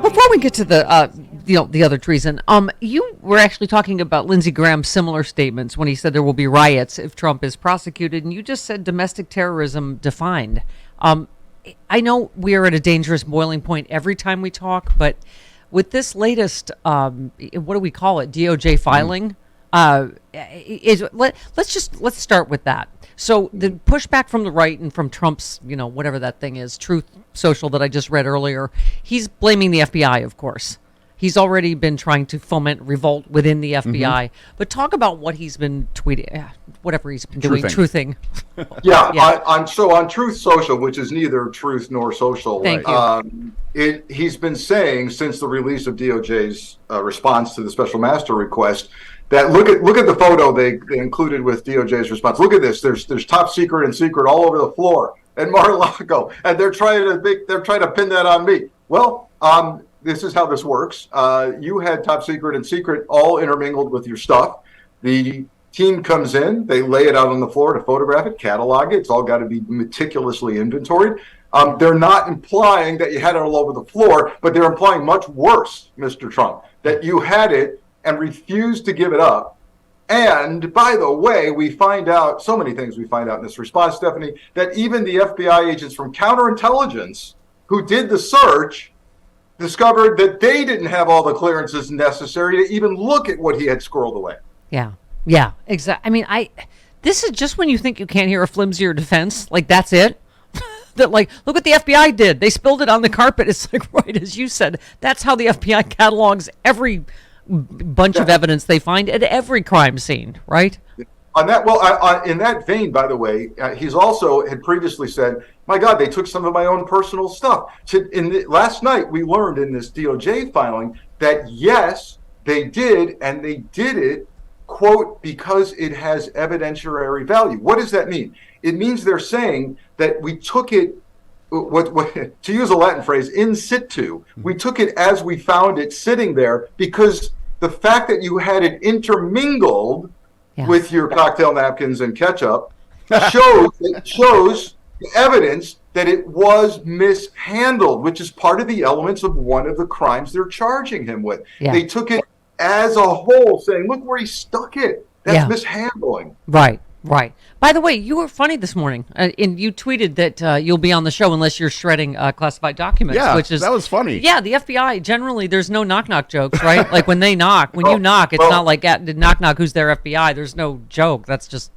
Before we get to the other treason, you were actually talking about Lindsey Graham's similar statements when he said there will be riots if Trump is prosecuted, and you just said domestic terrorism defined. I know we are at a dangerous boiling point every time we talk, but with this latest, what do we call it, DOJ filing? Let's start with that. So the pushback from the right and from Trump's, whatever that thing is, Truth Social that I just read earlier, he's blaming the FBI, of course. He's already been trying to foment revolt within the FBI. But talk about what he's been tweeting, whatever he's been doing, truthing. Yeah. On Truth Social, which is neither truth nor social. Thank you. He's been saying since the release of DOJ's response to the special master request that look at the photo they included with DOJ's response. Look at this. There's top secret and secret all over the floor at Mar-a-Lago, and they're trying to pin that on me. Well, this is how this works. You had top secret and secret all intermingled with your stuff. The team comes in, they lay it out on the floor to photograph it, catalog it. It's all got to be meticulously inventoried. They're not implying that you had it all over the floor, but they're implying much worse, Mr. Trump, that you had it and refused to give it up. And by the way, we find out so many things we find out in this response, Stephanie, that even the FBI agents from counterintelligence who did the search discovered that they didn't have all the clearances necessary to even look at what he had squirreled away. Yeah, exactly. I mean, this is just when you think you can't hear a flimsier defense, like that's it. That look what the FBI did. They spilled it on the carpet. It's like, right, as you said, that's how the FBI catalogs every bunch of evidence they find at every crime scene, right? On that, in that vein, by the way, he's also had previously said, "My God, they took some of my own personal stuff." Last night, we learned in this DOJ filing that yes, they did, and they did it, quote, because it has evidentiary value. What does that mean? It means they're saying that we took it, to use a Latin phrase, in situ. We took it as we found it sitting there because the fact that you had it intermingled with your cocktail napkins and ketchup shows the evidence that it was mishandled, which is part of the elements of one of the crimes they're charging him with. Yeah. They took it as a whole, saying, look where he stuck it. That's mishandling. Right. By the way, you were funny this morning, and you tweeted that you'll be on the show unless you're shredding classified documents. Yeah, which is, that was funny. Yeah, the FBI, generally, there's no knock-knock jokes, right? Like when they knock, you knock, it's not like, knock-knock, who's their FBI? There's no joke. That's just,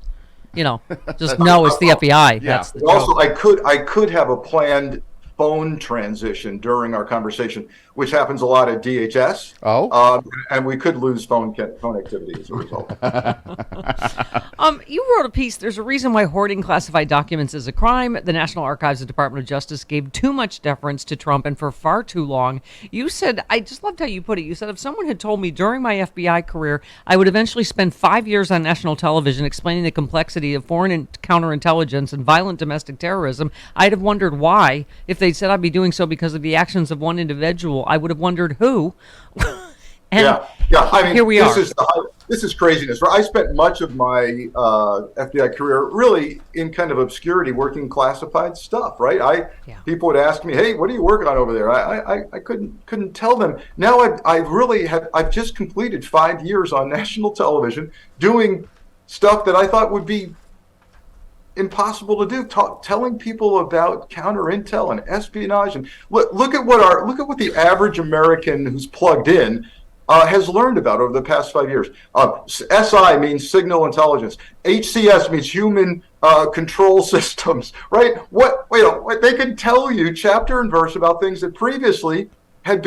just no, it's the FBI. Yeah. That's the also, joke. I could have a planned phone transition during our conversation, which happens a lot at DHS. And we could lose phone activity as a result. You wrote a piece, there's a reason why hoarding classified documents is a crime. The National Archives and Department of Justice gave too much deference to Trump and for far too long. You said, I just loved how you put it. You said, if someone had told me during my FBI career, I would eventually spend 5 years on national television explaining the complexity of foreign and counterintelligence and violent domestic terrorism, I'd have wondered why. If they said I'd be doing so because of the actions of one individual, I would have wondered who. I mean, here we are. This is craziness. I spent much of my FBI career really in kind of obscurity, working classified stuff. Right? People would ask me, "Hey, what are you working on over there?" I couldn't tell them. Now I've just completed 5 years on national television doing stuff that I thought would be impossible to do, telling people about counterintel and espionage, and look at what the average American who's plugged in has learned about over the past 5 years. SI means signal intelligence. HCS means human control systems. Right? What they can tell you chapter and verse about things that previously had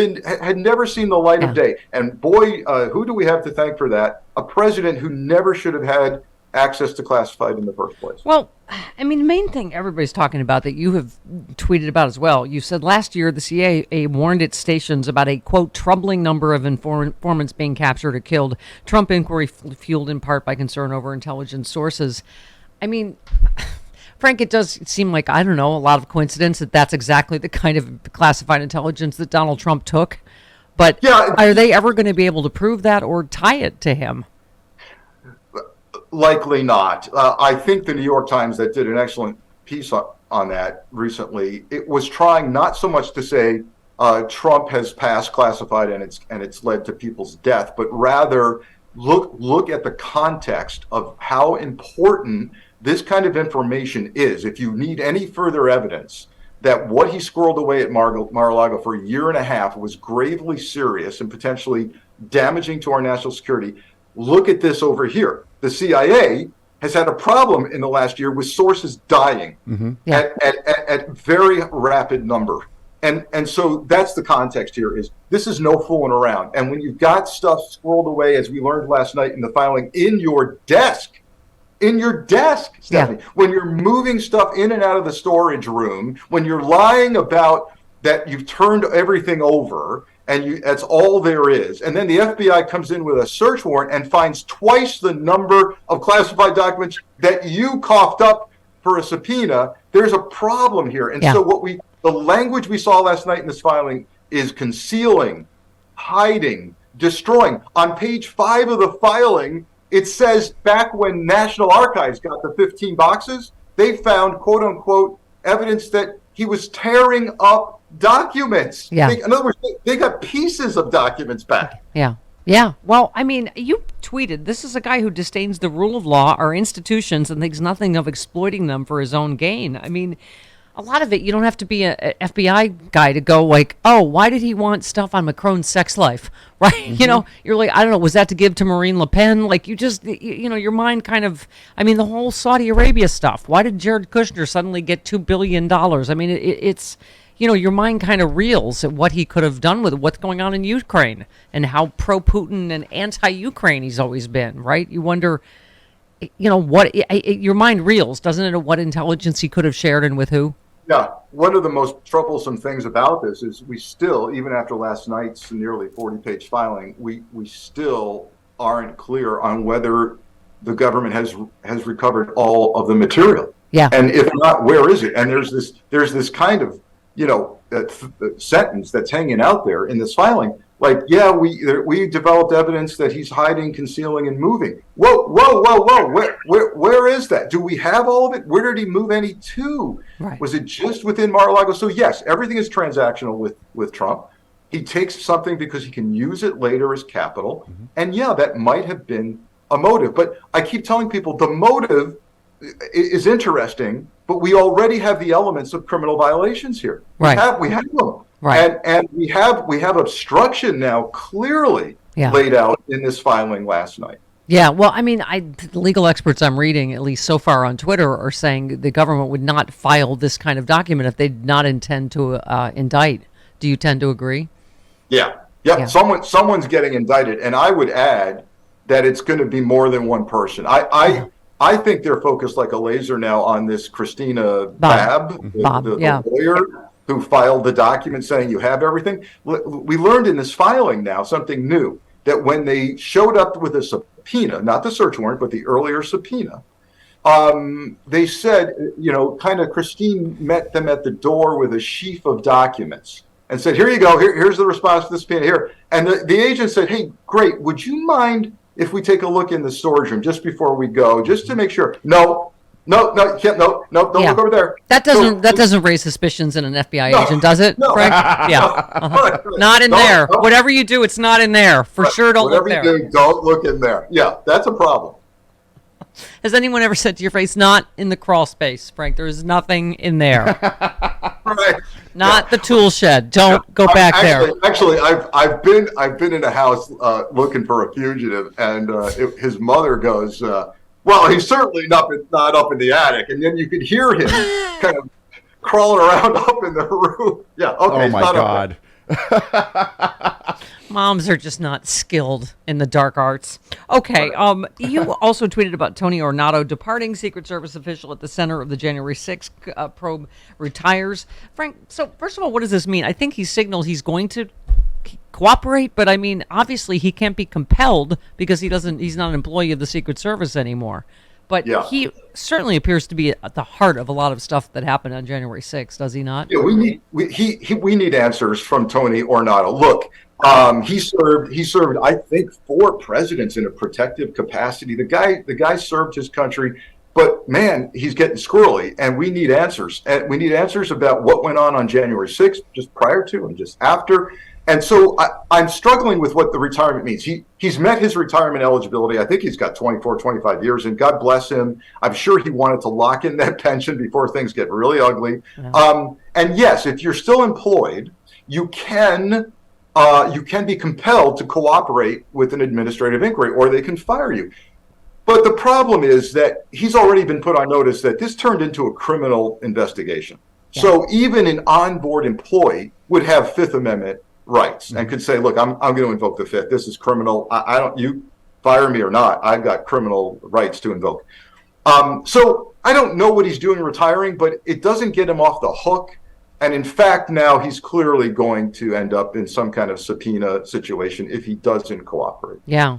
never seen the light of day. And boy, who do we have to thank for that? A president who never should have had access to classified in the first place. Well, I mean, the main thing everybody's talking about that you have tweeted about as well, you said last year the CIA warned its stations about a, quote, troubling number of informants being captured or killed. Trump inquiry fueled in part by concern over intelligence sources. I mean, Frank, it does seem like, I don't know, a lot of coincidence that that's exactly the kind of classified intelligence that Donald Trump took. But are they ever going to be able to prove that or tie it to him? Likely not. I think the New York Times that did an excellent piece on that recently, it was trying not so much to say Trump has passed classified and it's led to people's death, but rather look at the context of how important this kind of information is. If you need any further evidence that what he squirreled away at Mar-a-Lago for a year and a half was gravely serious and potentially damaging to our national security, look at this over here. The CIA has had a problem in the last year with sources dying at very rapid number. And so that's the context here. Is this is no fooling around. And when you've got stuff squirreled away, as we learned last night in the filing, in your desk, Stephanie, when you're moving stuff in and out of the storage room, when you're lying about that you've turned everything over and that's all there is, and then the FBI comes in with a search warrant and finds twice the number of classified documents that you coughed up for a subpoena, there's a problem here. And so the language we saw last night in this filing is concealing, hiding, destroying. On page 5 of the filing, it says back when National Archives got the 15 boxes, they found, quote unquote, evidence that he was tearing up documents. Yeah. In other words, they got pieces of documents back. Yeah. Yeah. Well, I mean, you tweeted, this is a guy who disdains the rule of law, our institutions, and thinks nothing of exploiting them for his own gain. I mean, a lot of it, you don't have to be an FBI guy to go like, oh, why did he want stuff on Macron's sex life? Right? Mm-hmm. You know, you're like, I don't know, was that to give to Marine Le Pen? Like, you just, you know, your mind kind of, I mean, the whole Saudi Arabia stuff. Why did Jared Kushner suddenly get $2 billion? I mean, it's, you know, your mind kind of reels at what he could have done with it, what's going on in Ukraine and how pro-Putin and anti-Ukraine he's always been, right? You wonder, you know, what, your mind reels, doesn't it, at what intelligence he could have shared and with who? Yeah, one of the most troublesome things about this is we still, even after last night's nearly 40-page filing, we still aren't clear on whether the government has recovered all of the material. Yeah. And if not, where is it? And there's this kind of, you know, sentence that's hanging out there in this filing. Like, yeah, we developed evidence that he's hiding, concealing, and moving. Whoa! Where is that? Do we have all of it? Where did he move any to? Right. Was it just within Mar-a-Lago? So yes, everything is transactional with Trump. He takes something because he can use it later as capital. Mm-hmm. And yeah, that might have been a motive. But I keep telling people the motive is interesting, but we already have the elements of criminal violations here. Right. We have them. Right. And we have obstruction now clearly laid out in this filing last night. Yeah, well, I mean, the legal experts I'm reading, at least so far on Twitter, are saying the government would not file this kind of document if they did not intend to indict. Do you tend to agree? Yeah. Someone's getting indicted, and I would add that it's going to be more than one person. I think they're focused like a laser now on this Christina Babb, the lawyer who filed the document saying you have everything. We learned in this filing now something new, that when they showed up with a subpoena, not the search warrant, but the earlier subpoena, they said, you know, kind of Christine met them at the door with a sheaf of documents and said, here you go, here's the response to the subpoena here. And the agent said, hey, great, would you mind if we take a look in the storage room just before we go, just to make sure? No, you can't. No, don't look over there. That doesn't raise suspicions in an FBI agent, does it, Frank? Yeah, not in there. Whatever you do, it's not in there. For sure, don't look there. Whatever you do, don't look in there. Yeah, that's a problem. Has anyone ever said to your face, not in the crawl space, Frank? There is nothing in there. Right. Not the tool shed. Don't go back there. Actually, I've been in a house looking for a fugitive, and his mother goes, well, he's certainly not up in the attic. And then you could hear him kind of crawling around up in the roof. Yeah, okay. Oh, my God. Moms are just not skilled in the dark arts. Okay, you also tweeted about Tony Ornato departing Secret Service official at the center of the January 6th probe retires. Frank, so first of all, what does this mean? I think he signaled he's going to cooperate, but I mean, obviously he can't be compelled because he's not an employee of the Secret Service anymore. But he certainly appears to be at the heart of a lot of stuff that happened on January 6th, does he not? Yeah, we need answers from Tony Ornato. Look, he served, I think, 4 presidents in a protective capacity. The guy served his country But man, he's getting squirrely, and we need answers. And we need answers about what went on January 6th, just prior to and just after. And so I'm struggling with what the retirement means. He's met his retirement eligibility. I think he's got 24, 25 years, and God bless him. I'm sure he wanted to lock in that pension before things get really ugly. Yeah. And yes, if you're still employed, you can be compelled to cooperate with an administrative inquiry, or they can fire you. But the problem is that he's already been put on notice that this turned into a criminal investigation. Yeah. So even an onboard employee would have Fifth Amendment rights and could say, look, I'm going to invoke the Fifth. This is criminal. I don't, you fire me or not, I've got criminal rights to invoke. So I don't know what he's doing retiring, but it doesn't get him off the hook. And in fact, now he's clearly going to end up in some kind of subpoena situation if he doesn't cooperate. Yeah.